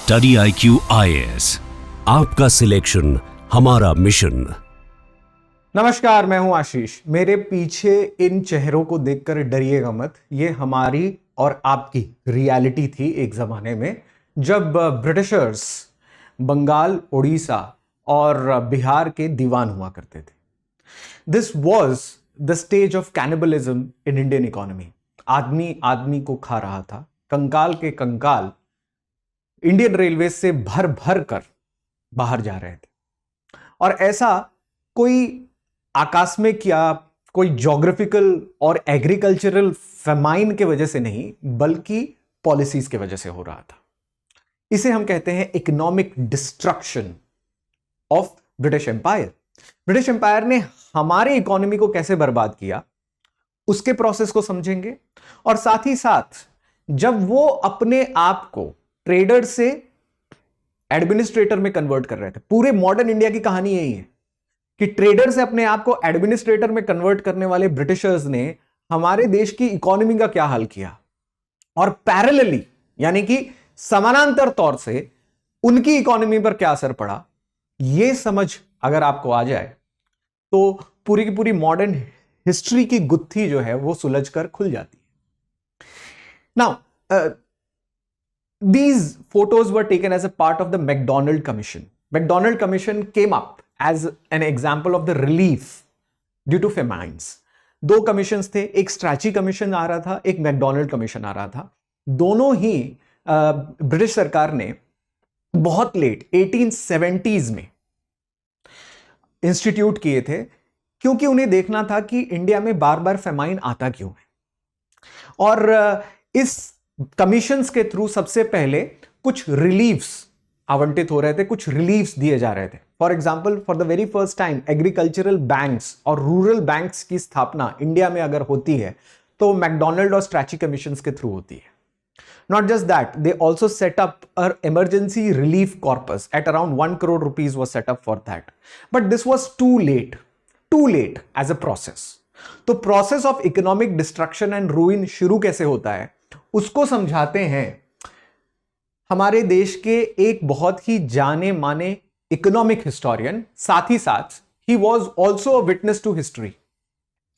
Study IQ IAS, आपका selection हमारा mission. नमस्कार, मैं हूं आशीष। मेरे पीछे इन चेहरों को देखकर डरिएगा मत। ये हमारी और आपकी रियलिटी थी एक जमाने में, जब ब्रिटिशर्स बंगाल, उड़ीसा और बिहार के दीवान हुआ करते थे। This was the stage of cannibalism in Indian economy. आदमी आदमी को खा रहा था। कंकाल के कंकाल इंडियन रेलवे से भर भर कर बाहर जा रहे थे। और ऐसा कोई आकस्मिक या कोई ज्योग्राफिकल और एग्रीकल्चरल फेमाइन के वजह से नहीं, बल्कि पॉलिसीज के वजह से हो रहा था। इसे हम कहते हैं economic destruction of British empire. British empire ने हमारे इकोनॉमी को कैसे बर्बाद किया, उसके प्रोसेस को समझेंगे। और साथ ही साथ जब वो अपने आप को ट्रेडर से एडमिनिस्ट्रेटर में कन्वर्ट कर रहे थे, पूरे मॉडर्न इंडिया की कहानी यही है कि ट्रेडर से अपने आप को एडमिनिस्ट्रेटर में कन्वर्ट करने वाले ब्रिटिशर्स ने हमारे देश की इकोनॉमी का क्या हाल किया, और पैरेलली यानी कि समानांतर तौर से उनकी इकोनॉमी पर क्या असर पड़ा। यह समझ अगर आपको आ जाए तो पूरी की पूरी मॉडर्न हिस्ट्री की गुत्थी जो है वो सुलझ कर खुल जाती है। Now these photos were taken as a part of the McDonald Commission. McDonald Commission came up as an example of the relief due to famines. दो कमीशंस थे, एक स्ट्रैची कमीशन आ रहा था, एक मैकडोनल्ड कमीशन आ रहा था। दोनों ही ब्रिटिश सरकार ने बहुत लेट 1870s में इंस्टीट्यूट किए थे, क्योंकि उन्हें देखना था कि इंडिया में बार बार फेमाइन आता क्यों है। और इस कमीशंस के थ्रू सबसे पहले कुछ रिलीफ्स आवंटित हो रहे थे, कुछ रिलीफ्स दिए जा रहे थे। For example, for the very first time agricultural banks और रूरल बैंक्स की स्थापना इंडिया में अगर होती है तो मैकडोनल्ड और स्ट्रैची कमीशंस के थ्रू होती है। Not just that, they also set up an emergency relief corpus at around 1 crore rupees was set up for that. But this was too late as a process. तो process of economic destruction and ruin शुरू कैसे होता है, उसको समझाते हैं हमारे देश के एक बहुत ही जाने माने इकोनॉमिक हिस्टोरियन, साथ ही साथ ही was also a witness to history.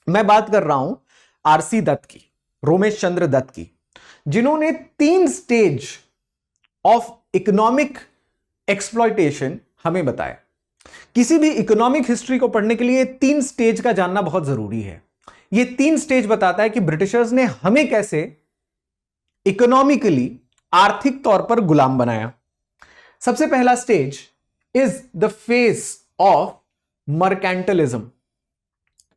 मैं बात कर रहा हूं आरसी दत्त की, रोमेश चंद्र दत्त की, जिन्होंने 3 स्टेज ऑफ इकोनॉमिक एक्सप्लॉयटेशन हमें बताया। किसी भी इकोनॉमिक हिस्ट्री को पढ़ने के लिए 3 स्टेज का जानना बहुत जरूरी है। यह 3 स्टेज बताता है कि ब्रिटिशर्स ने हमें कैसे इकोनॉमिकली, आर्थिक तौर पर गुलाम बनाया। सबसे पहला stage is the phase of mercantilism,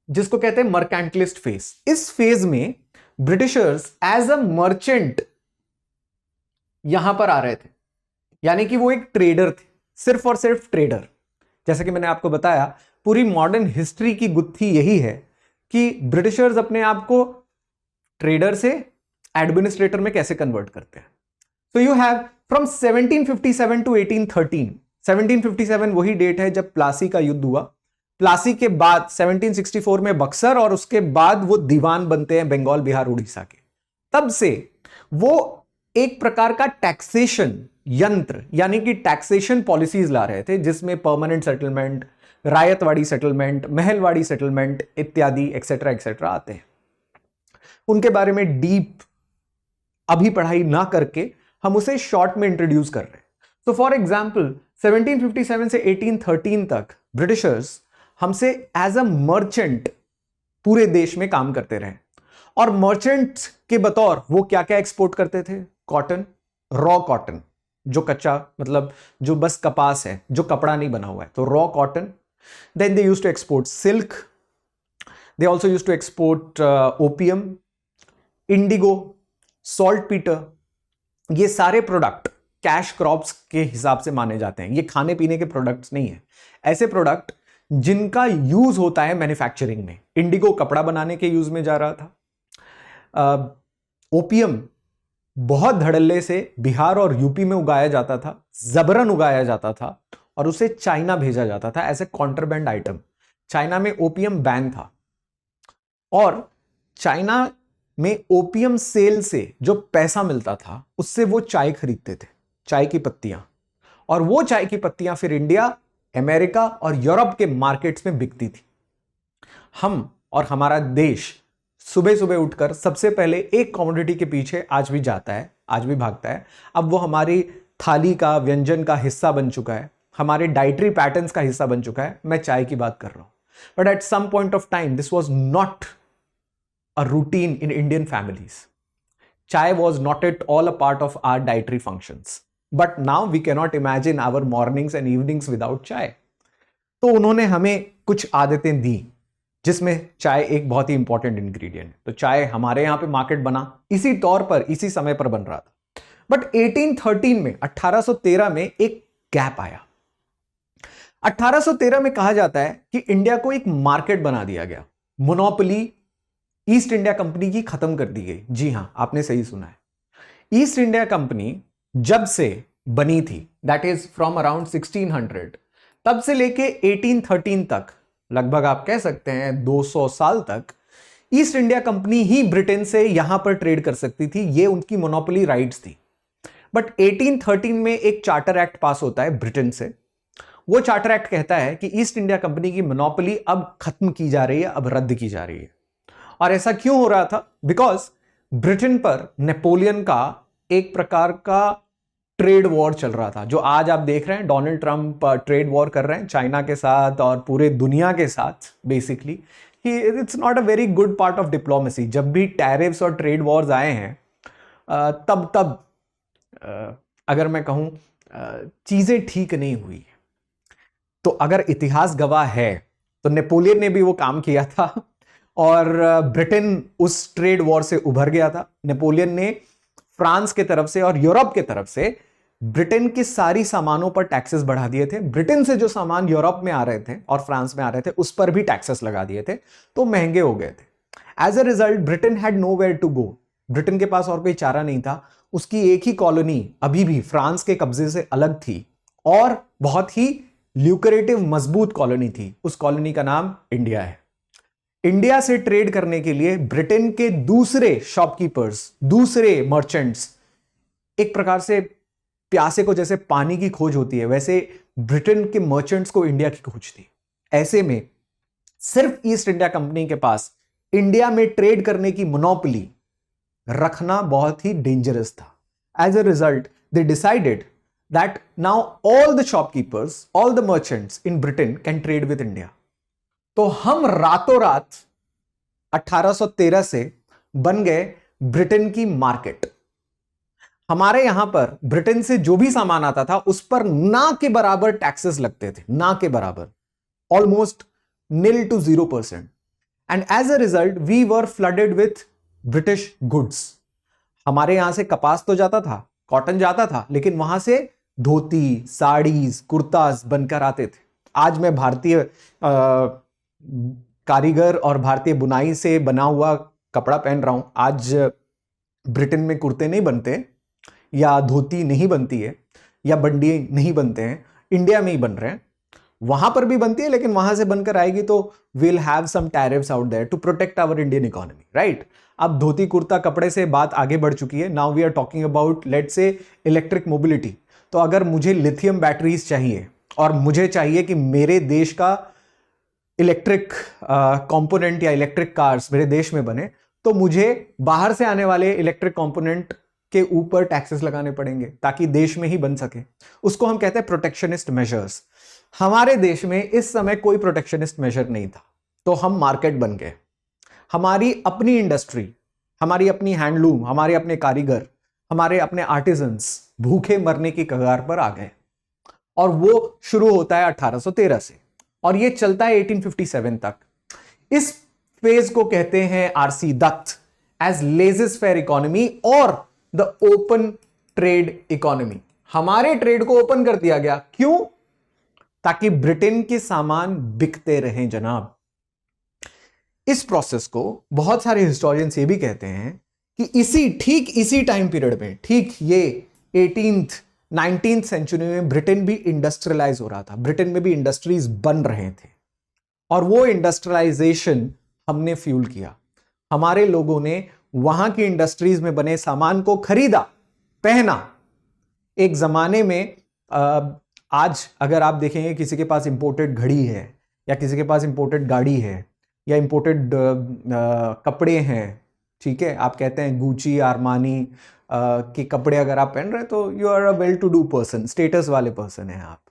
जिसको कहते हैं मर्केंटलिस्ट फेज। इस फेज में ब्रिटिशर्स एज अ मर्चेंट यहां पर आ रहे थे, यानी कि वो एक ट्रेडर थे, सिर्फ और सिर्फ ट्रेडर। जैसे कि मैंने आपको बताया, पूरी मॉडर्न हिस्ट्री की गुत्थी यही है कि ब्रिटिशर्स अपने आप को ट्रेडर से एडमिनिस्ट्रेटर में कैसे कन्वर्ट करते हैं। So you have from 1757 to 1813। 1757 वही डेट है जब प्लासी का युद्ध हुआ। प्लासी के बाद 1764 में बक्सर, और उसके बाद वो दीवान बनते हैं बंगाल, बिहार, उड़ीसा के। तब से वो एक प्रकार का टैक्सेशन यंत्र यानी कि टैक्सेशन पॉलिसीज ला रहे थे, जिसमें permanent settlement, Ryotwari settlement, Mahalwari settlement इत्यादि एक्सेट्रा एक्सेट्रा आते हैं। उनके बारे में डीप अभी पढ़ाई ना करके हम उसे शॉर्ट में इंट्रोड्यूस कर रहे हैं। तो फॉर एग्जाम्पल 1757 से 1813 तक ब्रिटिशर्स हमसे एज अ मर्चेंट पूरे देश में काम करते रहे। और मर्चेंट्स के बतौर वो क्या क्या एक्सपोर्ट करते थे? कॉटन, रॉ कॉटन, जो कच्चा, मतलब जो बस कपास है, जो कपड़ा नहीं बना हुआ है, तो raw cotton. Then they used to export silk, they also used to export opium, indigo, saltpetre. ये सारे प्रोडक्ट कैश क्रॉप्स के हिसाब से माने जाते हैं। ये खाने पीने के प्रोडक्ट्स नहीं है, ऐसे प्रोडक्ट जिनका यूज होता है मैन्युफैक्चरिंग में। इंडिगो कपड़ा बनाने के यूज में जा रहा था। ओपियम बहुत धड़ल्ले से बिहार और यूपी में उगाया जाता था, जबरन उगाया जाता था, और उसे चाइना भेजा जाता था as a contraband item. China में ओपियम बैन था, और चाइना में ओपियम सेल से जो पैसा मिलता था उससे वो चाय खरीदते थे। चाय की पत्तियां, और वो चाय की पत्तियां फिर इंडिया, अमेरिका और यूरोप के मार्केट्स में बिकती थी। हम और हमारा देश सुबह सुबह उठकर सबसे पहले एक कमोडिटी के पीछे आज भी जाता है, आज भी भागता है। अब वो हमारी थाली का, व्यंजन का हिस्सा बन चुका है, हमारे डाइटरी पैटर्न्स का हिस्सा बन चुका है। मैं चाय की बात कर रहा हूं, but at some point of time this was not a routine in Indian families. Chai was not at all a part of our dietary functions. But now we cannot imagine our mornings and evenings without chai. तो उन्होंने हमें कुछ आदतें दी जिसमें चाय एक बहुत ही important ingredient है। तो चाय हमारे यहां पे मार्केट बना, इसी तौर पर, इसी समय पर बन रहा था। बट 1813 में, 1813 में एक गैप आया। 1813 में कहा जाता है कि इंडिया को एक मार्केट बना दिया गया, मोनोपोली ईस्ट इंडिया कंपनी की खत्म कर दी गई। जी हां, आपने सही सुना है। ईस्ट इंडिया कंपनी जब से बनी थी, दैट इज फ्रॉम अराउंड 1600, तब से लेके 1813 तक, लगभग आप कह सकते हैं 200 साल तक, ईस्ट इंडिया कंपनी ही ब्रिटेन से यहां पर ट्रेड कर सकती थी। ये उनकी मोनोपोली राइट्स थी। बट 1813 में एक चार्टर एक्ट पास होता है ब्रिटेन से। वो चार्टर एक्ट कहता है कि ईस्ट इंडिया कंपनी की मोनोपोली अब खत्म की जा रही है, अब रद्द की जा रही है। और ऐसा क्यों हो रहा था? बिकॉज ब्रिटेन पर नेपोलियन का एक प्रकार का ट्रेड वॉर चल रहा था, जो आज आप देख रहे हैं, डोनाल्ड ट्रंप ट्रेड वॉर कर रहे हैं चाइना के साथ और पूरे दुनिया के साथ। Basically it's not a very good part of diplomacy. जब भी टैरिफ्स और ट्रेड वॉर्स आए हैं, तब अगर मैं कहूं, चीजें ठीक नहीं हुई। तो अगर इतिहास गवाह है तो नेपोलियन ने भी वो काम किया था और ब्रिटेन उस ट्रेड वॉर से उभर गया था। नेपोलियन ने फ्रांस के तरफ से और यूरोप के तरफ से ब्रिटेन की सारी सामानों पर टैक्सेस बढ़ा दिए थे। ब्रिटेन से जो सामान यूरोप में आ रहे थे और फ्रांस में आ रहे थे, उस पर भी टैक्सेस लगा दिए थे, तो महंगे हो गए थे। As a result Britain had nowhere to go. Britain के पास और कोई चारा नहीं था। उसकी एक ही कॉलोनी अभी भी फ्रांस के कब्जे से अलग थी और बहुत ही ल्यूक्रेटिव, मजबूत कॉलोनी थी। उस कॉलोनी का नाम इंडिया है। इंडिया से ट्रेड करने के लिए ब्रिटेन के दूसरे शॉपकीपर्स, दूसरे मर्चेंट्स, एक प्रकार से प्यासे को जैसे पानी की खोज होती है, वैसे ब्रिटेन के मर्चेंट्स को इंडिया की खोज थी। ऐसे में सिर्फ ईस्ट इंडिया कंपनी के पास इंडिया में ट्रेड करने की मोनोपोली रखना बहुत ही डेंजरस था। As a result they decided that now all the shopkeepers, all the merchants in Britain can trade with India. तो हम रातों रात 1813 से बन गए ब्रिटेन की मार्केट। हमारे यहां पर ब्रिटेन से जो भी सामान आता था उस पर ना के बराबर टैक्सेस लगते थे, ना के बराबर, almost 0 to 0%। And as a result we were flooded with British goods. हमारे यहां से कपास तो जाता था, कॉटन जाता था, लेकिन वहां से धोती, साड़ीज, कुर्ताज बनकर आते थे। आज मैं भारतीय कारीगर और भारतीय बुनाई से बना हुआ कपड़ा पहन रहा हूं। आज ब्रिटेन में कुर्ते नहीं बनते, या धोती नहीं बनती है, या बंडी नहीं बनते हैं, इंडिया में ही बन रहे हैं। वहां पर भी बनती है, लेकिन वहां से बनकर आएगी तो will have some tariffs out there to protect our Indian economy, right? अब धोती कुर्ता कपड़े से बात आगे बढ़ चुकी है। Now we are talking about, let's say, electric mobility. तो अगर मुझे लिथियम बैटरीज चाहिए और मुझे चाहिए कि मेरे देश का इलेक्ट्रिक कंपोनेंट या इलेक्ट्रिक कार्स मेरे देश में बने, तो मुझे बाहर से आने वाले इलेक्ट्रिक कंपोनेंट के ऊपर टैक्सेस लगाने पड़ेंगे ताकि देश में ही बन सके। उसको हम कहते हैं प्रोटेक्शनिस्ट मेजर्स। हमारे देश में इस समय कोई प्रोटेक्शनिस्ट मेजर नहीं था, तो हम मार्केट बन गए। हमारी अपनी इंडस्ट्री, हमारी अपनी हैंडलूम, हमारे अपने कारीगर, हमारे अपने आर्टिजन्स भूखे मरने की कगार पर आ गए। और वो शुरू होता है 1813 से और ये चलता है 1857 तक। इस फेज को कहते हैं RC Dutt as laissez faire economy और द ओपन ट्रेड इकोनॉमी। हमारे ट्रेड को ओपन कर दिया गया, क्यों? ताकि ब्रिटेन के सामान बिकते रहें जनाब। इस प्रोसेस को बहुत सारे हिस्टोरियंस ये भी कहते हैं कि ठीक इसी टाइम पीरियड में, ठीक ये 19th सेंचुरी में ब्रिटेन भी इंडस्ट्रियलाइज हो रहा था। ब्रिटेन में भी इंडस्ट्रीज बन रहे थे और वो इंडस्ट्रियलाइजेशन हमने फ्यूल किया। हमारे लोगों ने वहां की इंडस्ट्रीज में बने सामान को खरीदा, पहना, एक जमाने में आज अगर आप देखेंगे किसी के पास इंपोर्टेड घड़ी है या किसी के पास इंपोर्टेड गाड़ी है या इंपोर्टेड कपड़े हैं, ठीक है, आप कहते हैं गुची आरमानी के कपड़े अगर आप पहन रहे हैं तो you are a well to do person, status वाले पर्सन हैं आप।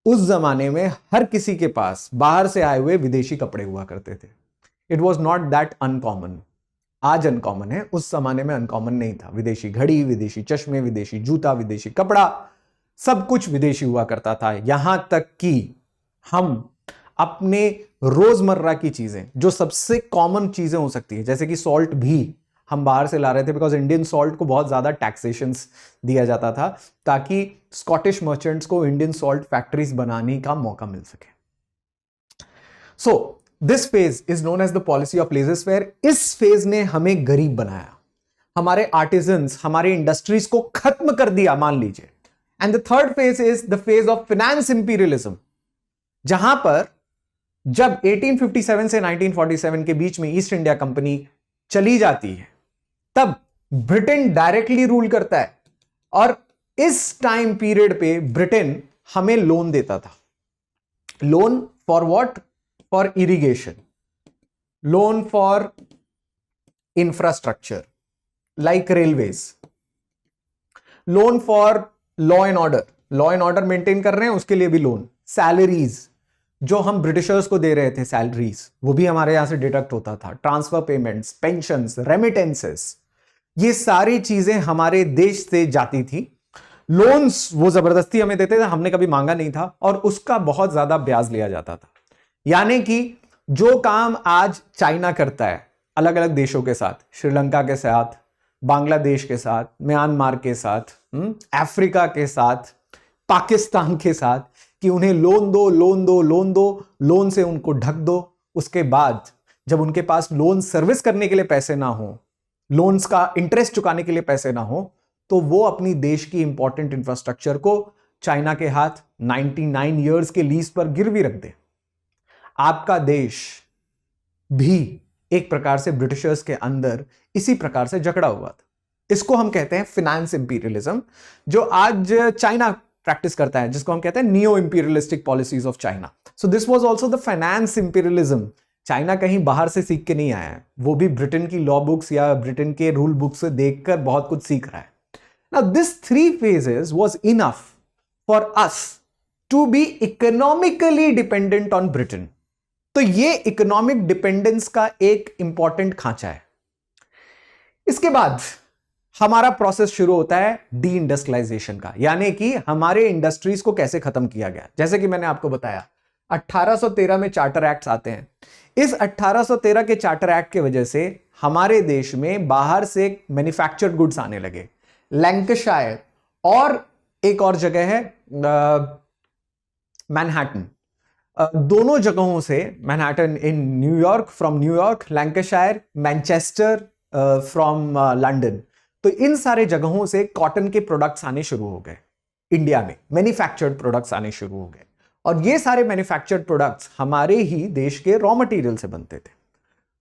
उस जमाने में हर किसी के पास बाहर से आए हुए विदेशी कपड़े हुआ करते थे। It was not that uncommon. आज अनकॉमन है, उस जमाने में अनकॉमन नहीं था। विदेशी घड़ी, विदेशी चश्मे, विदेशी जूता, विदेशी कपड़ा, सब कुछ विदेशी हुआ करता था। यहां तक कि हम अपने रोजमर्रा की चीजें, जो सबसे कॉमन चीजें हो सकती है, जैसे कि सॉल्ट भी हम बाहर से ला रहे थे, बिकॉज इंडियन सॉल्ट को बहुत ज्यादा टैक्सेशन दिया जाता था ताकि स्कॉटिश मर्चेंट्स को इंडियन सॉल्ट फैक्ट्रीज बनाने का मौका मिल सके। So this phase is known as the policy of laissez faire. इस फेज ने हमें गरीब बनाया, हमारे आर्टिजन्स, हमारे इंडस्ट्रीज को खत्म कर दिया, मान लीजिए। And the third phase is the phase of finance imperialism, जहां पर जब 1857 से 1947 के बीच में ईस्ट इंडिया कंपनी चली जाती है, तब ब्रिटेन डायरेक्टली रूल करता है। और इस टाइम पीरियड पे ब्रिटेन हमें लोन देता था। Loan for what? For irrigation, loan for infrastructure like railways, loan for law and order, law and order maintain कर रहे हैं उसके लिए भी लोन, सैलरीज जो हम ब्रिटिशर्स को दे रहे थे, सैलरीज वो भी हमारे यहां से डिडक्ट होता था, ट्रांसफर पेमेंट्स, पेंशंस, रेमिटेंसेस, ये सारी चीजें हमारे देश से जाती थी। लोन्स वो जबरदस्ती हमें देते थे, हमने कभी मांगा नहीं था, और उसका बहुत ज्यादा ब्याज लिया जाता था। यानी कि जो काम आज चाइना करता है अलग अलग देशों के साथ, श्रीलंका के साथ, बांग्लादेश के साथ, म्यांमार के साथ, अफ्रीका के साथ, पाकिस्तान के साथ, कि उन्हें लोन दो, लोन दो, लोन दो, लोन से उनको ढक दो, उसके बाद जब उनके पास लोन सर्विस करने के लिए पैसे ना हो, लोन्स का इंटरेस्ट चुकाने के लिए पैसे ना हो, तो वो अपनी देश की इंपॉर्टेंट इंफ्रास्ट्रक्चर को चाइना के हाथ 99 इयर्स के लीज पर गिरवी रख दे। आपका देश भी एक प्रकार से ब्रिटिशर्स के अंदर इसी प्रकार से जकड़ा हुआ था। इसको हम कहते हैं फाइनेंस इंपीरियलिज्म, जो आज चाइना प्रैक्टिस करता है, जिसको हम कहते हैं neo imperialistic policies of China. So this was also the finance imperialism. China कहीं बाहर से सीख के नहीं आया है, वो भी ब्रिटेन की लॉ बुक्स या ब्रिटेन के रूल बुक्स से देखकर बहुत कुछ सीख रहा है। Now this 3 phases was enough for us to be economically dependent on Britain। तो ये इकोनॉमिक डिपेंडेंस का एक इंपॉर्टेंट खांचा है। इसके बाद हमारा प्रोसेस शुरू होता है डी इंडस्ट्रियलाइजेशन का, यानी कि हमारे इंडस्ट्रीज को कैसे खत्म किया गया। जैसे कि मैंने आपको बताया 1813 में चार्टर एक्ट्स आते हैं। इस 1813 के चार्टर एक्ट की वजह से हमारे देश में बाहर से मैन्युफैक्चर्ड गुड्स आने लगे। लैंकाशायर और एक और जगह है मैनहट्टन, दोनों जगहों से, Manhattan in New York, from New York, Lancashire, Manchester from London, तो इन सारे जगहों से कॉटन के प्रोडक्ट्स आने शुरू हो गए इंडिया में, मैन्युफैक्चर्ड प्रोडक्ट्स आने शुरू हो गए। और ये सारे मैन्युफैक्चर्ड प्रोडक्ट्स हमारे ही देश के रॉ मटेरियल से बनते थे।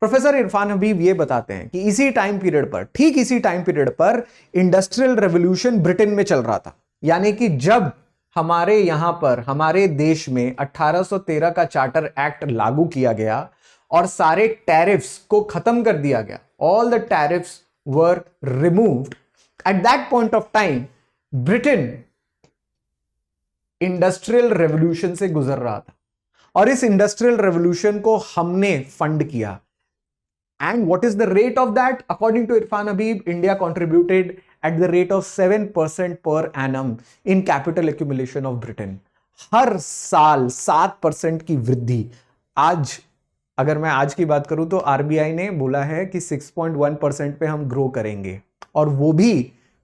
प्रोफेसर इरफान हबीब ये बताते हैं कि इसी टाइम पीरियड पर, ठीक इसी टाइम पीरियड पर इंडस्ट्रियल रेवोल्यूशन ब्रिटेन में चल रहा था। यानी कि जब हमारे यहां पर, हमारे देश में 1813 का चार्टर एक्ट लागू किया गया और सारे टैरिफ्स को खत्म कर दिया गया, all the tariffs were removed, at that point of time Britain industrial revolution से गुजर रहा था। और इस इंडस्ट्रियल रेवोल्यूशन को हमने फंड किया। And what is the rate of that? According to Irfan Habib, India contributed at the rate of 7% per annum in capital accumulation of Britain. हर साल 7% की वृद्धि। आज अगर मैं आज की बात करूं तो आरबीआई ने बोला है कि 6.1% पे हम ग्रो करेंगे, और वो भी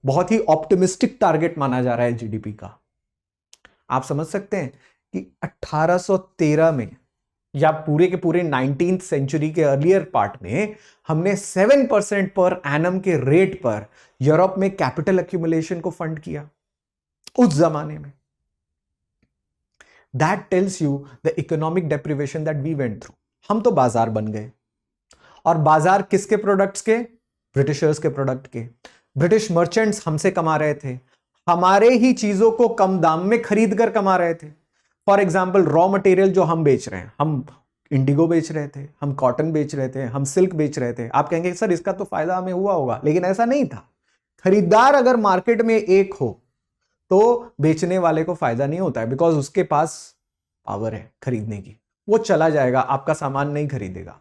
बहुत ही ऑप्टिमिस्टिक टारगेट माना जा रहा है जीडीपी का। आप समझ सकते हैं कि 1813 में या पूरे के पूरे 19th सेंचुरी के अर्लियर पार्ट में हमने 7% पर एनम के रेट पर यूरोप में कैपिटल एक्यूमुलेशन को फंड किया उस जमाने में। That tells you the economic deprivation that we went through. हम तो बाजार बन गए, और बाजार किसके प्रोडक्ट्स के? ब्रिटिशर्स के प्रोडक्ट के। ब्रिटिश मर्चेंट्स हमसे कमा रहे थे, हमारे ही चीजों को कम दाम में खरीद कर कमा रहे थे। फॉर एग्जाम्पल रॉ मटेरियल जो हम बेच रहे हैं, हम इंडिगो बेच रहे थे, हम कॉटन बेच रहे थे, हम सिल्क बेच रहे थे। आप कहेंगे सर इसका तो फायदा हमें हुआ होगा, लेकिन ऐसा नहीं था। खरीदार अगर मार्केट में एक हो तो बेचने वाले को फायदा नहीं होता है, बिकॉज उसके पास पावर है खरीदने की। वो चला जाएगा, आपका सामान नहीं खरीदेगा।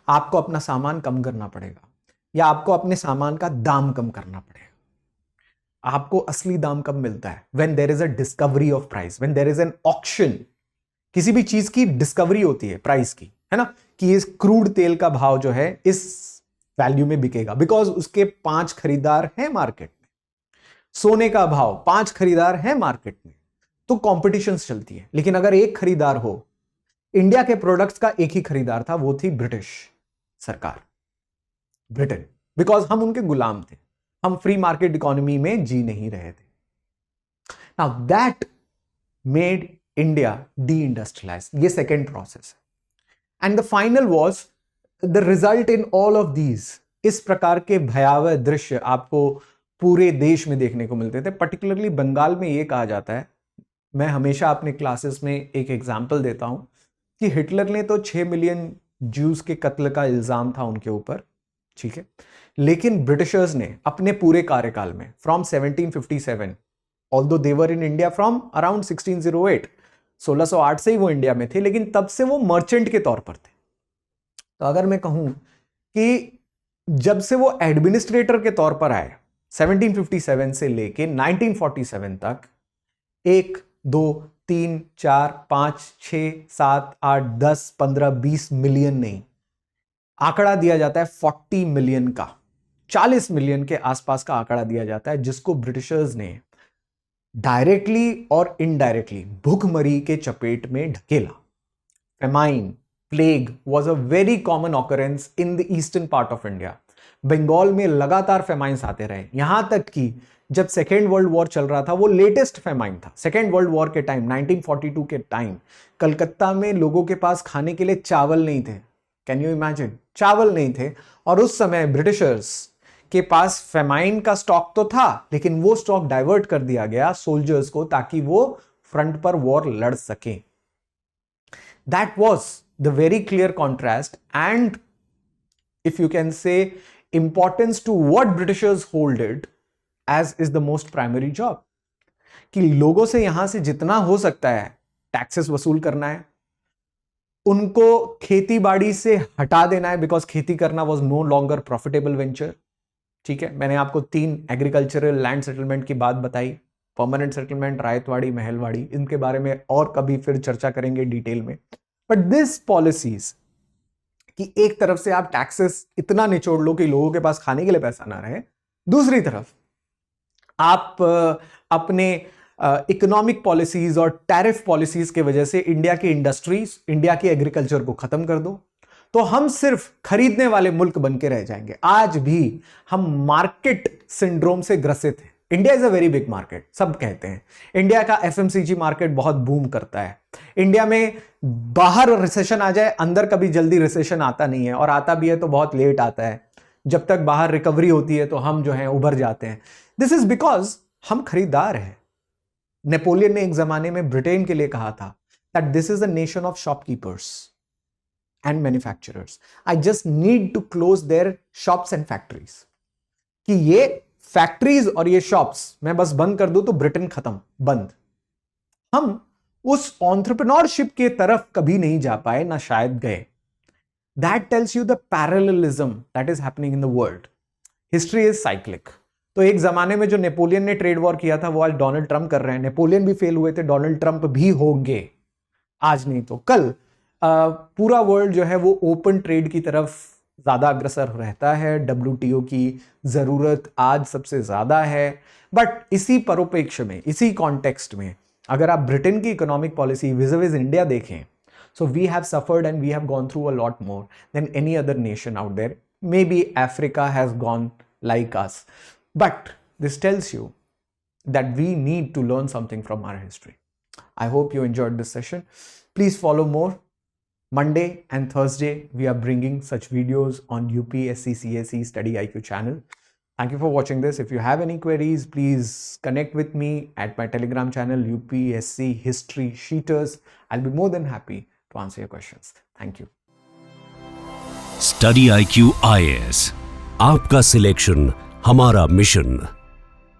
आपको अपना सामान कम करना पड़ेगा, या आपको अपने सामान का दाम कम करना पड़ेगा। आपको असली दाम कब मिलता है? When there is a discovery of price, when there is an auction. किसी भी चीज की डिस्कवरी होती है प्राइस की, है ना, कि इस क्रूड तेल का भाव जो है इस वैल्यू में बिकेगा, बिकॉज उसके 5 खरीदार हैं मार्केट में। सोने का भाव 5 खरीदार हैं मार्केट में, तो कॉम्पिटिशन चलती है। लेकिन अगर एक खरीदार हो, इंडिया के प्रोडक्ट्स का एक ही खरीदार था, वो थी ब्रिटिश सरकार, ब्रिटेन, बिकॉज हम उनके गुलाम थे। हम फ्री मार्केट इकोनॉमी में जी नहीं रहे थे। Now that made India D industrialise. ये सेकेंड प्रोसेस है। And the final was the result in all of these. इस प्रकार के भयावह दृश्य आपको पूरे देश में देखने को मिलते थे। पर्टिकुलरली बंगाल में ये कहा जाता है, मैं हमेशा अपने क्लासेस में एक एग्जाम्पल देता हूं, कि हिटलर ने तो 6 मिलियन ज्यूज के कत्ल का इल्जाम था उनके ऊपर, ठीक है, लेकिन ब्रिटिशर्स ने अपने पूरे कार्यकाल में from 1757, although they were in India from around 1608, 1608 से ही वो इंडिया में थे, लेकिन तब से वो मर्चेंट के तौर पर थे। तो अगर मैं कहूं कि जब से वो एडमिनिस्ट्रेटर के तौर पर आए 1757 से लेके 1947 तक, 1 2 3 4 5 6 7 8 10 15 20 मिलियन नहीं, आंकड़ा दिया जाता है 40 मिलियन का, 40 मिलियन के आसपास का आंकड़ा दिया जाता है, जिसको ब्रिटिशर्स ने डायरेक्टली और इनडायरेक्टली भूखमरी के चपेट में ढकेला। Famine, plague was a very common occurrence in the eastern part of India. Bengal में लगातार फेमाइंस आते रहे, यहां तक कि जब सेकेंड वर्ल्ड वॉर चल रहा था, वो लेटेस्ट फेमाइन था। सेकेंड वर्ल्ड वॉर के टाइम 1942 के टाइम कलकत्ता में लोगों के पास खाने के लिए चावल नहीं थे। Can you imagine? चावल नहीं थे। और उस समय ब्रिटिशर्स के पास फेमाइन का स्टॉक तो था, लेकिन वो स्टॉक डाइवर्ट कर दिया गया सोल्जर्स को, ताकि वो फ्रंट पर वॉर लड़ सके। That was the very clear contrast and if you can say importance to what Britishers hold it as is the most primary job, कि लोगों से यहां से जितना हो सकता है टैक्सेस वसूल करना है, उनको खेती बाड़ी से हटा देना है, बिकॉज खेती करना was no longer profitable venture. ठीक है, मैंने आपको 3 एग्रीकल्चरल लैंड सेटलमेंट की बात बताई, परमानेंट सेटलमेंट, रायतवाड़ी, महलवाड़ी, इनके बारे में और कभी फिर चर्चा करेंगे डिटेल में। बट दिस पॉलिसीज कि एक तरफ से आप टैक्सेस इतना निचोड़ लो कि लोगों के पास खाने के लिए पैसा ना रहे, दूसरी तरफ आप अपने इकोनॉमिक पॉलिसीज और टैरिफ पॉलिसीज के वजह से इंडिया की इंडस्ट्रीज, इंडिया की एग्रीकल्चर को खत्म कर दो, तो हम सिर्फ खरीदने वाले मुल्क बन के रह जाएंगे। आज भी हम मार्केट सिंड्रोम से ग्रसित हैं। India is a very big market, सब कहते हैं। इंडिया का एफएमसीजी मार्केट बहुत बूम करता है। इंडिया में बाहर रिसेशन आ जाए, अंदर कभी जल्दी रिसेशन आता नहीं है, और आता भी है तो बहुत लेट आता है। जब तक बाहर रिकवरी होती है तो हम जो है उभर जाते हैं। दिस इज बिकॉज हम खरीदार हैं। नेपोलियन ने एक जमाने में ब्रिटेन के लिए कहा था that this is a nation of shopkeepers and manufacturers. I just need to close their shops and factories, कि ये फैक्ट्रीज और ये शॉप्स मैं बस बंद कर दूं तो ब्रिटेन खत्म, बंद। हम उस एंटरप्रेन्योरशिप के तरफ कभी नहीं जा पाए, ना शायद गए। That tells you the parallelism that is happening in the world. History is cyclic. तो एक जमाने में जो नेपोलियन ने ट्रेड वॉर किया था, वो आज डोनाल्ड ट्रंप कर रहे हैं। नेपोलियन भी फेल हुए थे, डोनाल्ड ट्रंप भी होंगे, आज नहीं तो कल। पूरा वर्ल्ड जो है वो ओपन ट्रेड की तरफ ज्यादा अग्रसर रहता है। WTO की जरूरत आज सबसे ज्यादा है। बट इसी परिप्रेक्ष्य में, इसी कॉन्टेक्स्ट में, अगर आप ब्रिटेन की इकोनॉमिक पॉलिसी विज़ इंडिया देखें, so we have suffered and we have gone through a lot more than any other nation out there. Maybe Africa has gone like us, but this tells you that we need to learn something from our history. I hope you enjoyed this session. Please follow more. Monday and Thursday, we are bringing such videos on UPSC CSE Study IQ channel. Thank you for watching this. If you have any queries, please connect with me at my Telegram channel, UPSC History Sheeters. I'll be more than happy to answer your questions. Thank you. Study IQ IAS, आपका selection हमारा mission.